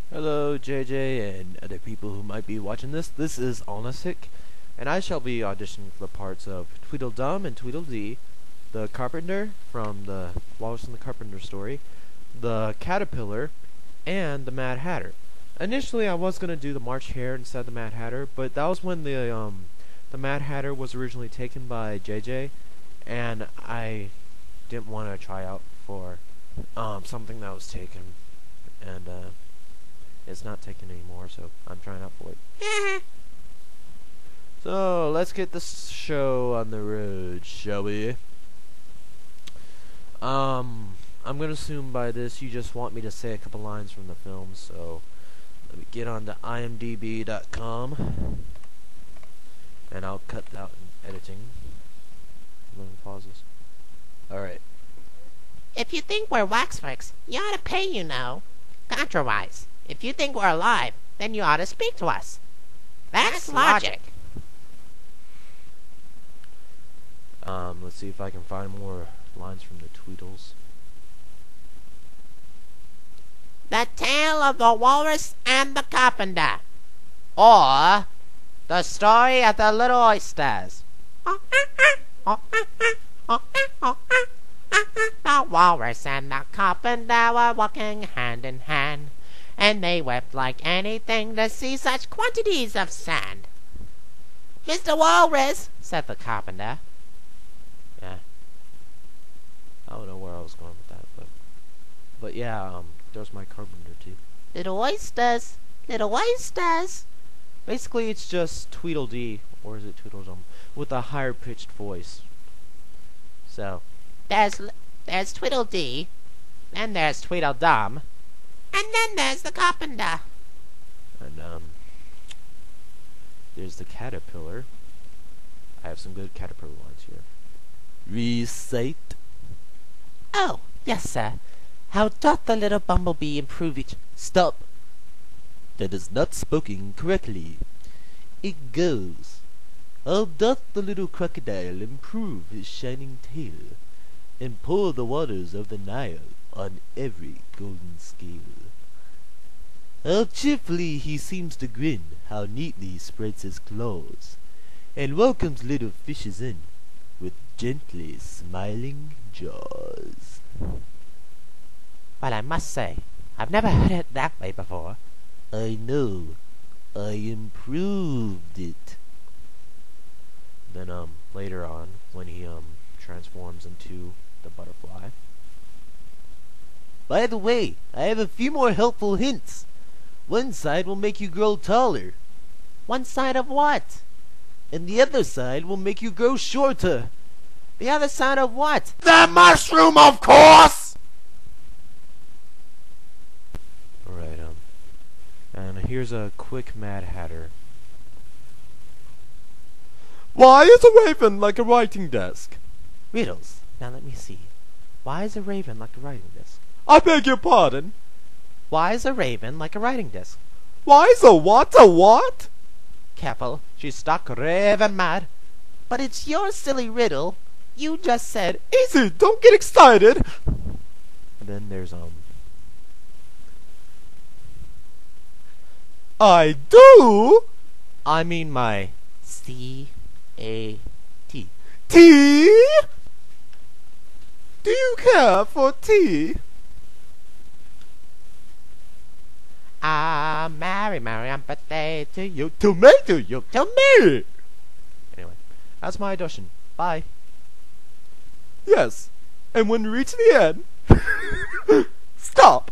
Hello, JJ, and other people who might be watching this. This is Alnasic, and I shall be auditioning for the parts of Tweedledum and Tweedledee, the Carpenter from the Wallace and the Carpenter story, the Caterpillar, and the Mad Hatter. Initially, I was gonna do the March Hare instead of the Mad Hatter, but that was when the Mad Hatter was originally taken by JJ, and I didn't want to try out for something that was taken, and it's not taken anymore, so I'm trying out for it. So let's get this show on the road, shall we? I'm gonna assume by this you just want me to say a couple lines from the film, so let me get on to imdb.com and I'll cut that out in editing. Let me pause this. Alright. If you think we're waxworks, you ought to pay, you know. Contrawise, if you think we're alive, then you ought to speak to us. That's logic. Let's see if I can find more lines from the Tweedles. The Tale of the Walrus and the Carpenter. Or, The Story of the Little Oysters. The Walrus and the Carpenter were walking hand in hand, and they wept like anything to see such quantities of sand. Mr. Walrus, said the Carpenter. Yeah. I don't know where I was going with that, but yeah, there's my Carpenter too. Little oysters, little oysters. Basically, it's just Tweedledee, or is it Tweedledum, with a higher pitched voice. So, There's Tweedledee, then there's Tweedledum, and then there's the Carpenter. and there's the Caterpillar. I have some good Caterpillar lines here. Recite. Oh, yes, sir. How doth the little bumblebee improve each... Stop. That is not spoken correctly. It goes. How doth the little crocodile improve his shining tail, and pour the waters of the Nile on every golden scale? How cheerfully he seems to grin, how neatly he spreads his claws, and welcomes little fishes in with gently smiling jaws. Well, I must say, I've never heard it that way before. I know. I improved it. Then, later on, when he, transforms into the butterfly. By the way, I have a few more helpful hints. One side will make you grow taller. One side of what? And the other side will make you grow shorter. The other side of what? The mushroom, of course! Alright, and here's a quick Mad Hatter. Why is a raven like a writing desk? Riddles. Now let me see. Why is a raven like a writing desk? I beg your pardon? Why is a raven like a writing desk? Why is a what a what? Careful, she's stuck raving mad. But it's your silly riddle. You just said, Easy, don't get excited. And then there's, I do? I mean my C-A-T. Tea? Do you care for tea? Mary, I'm birthday to you. To me, to you, to me. Anyway, that's my audition. Bye. Yes, and when we reach the end, stop.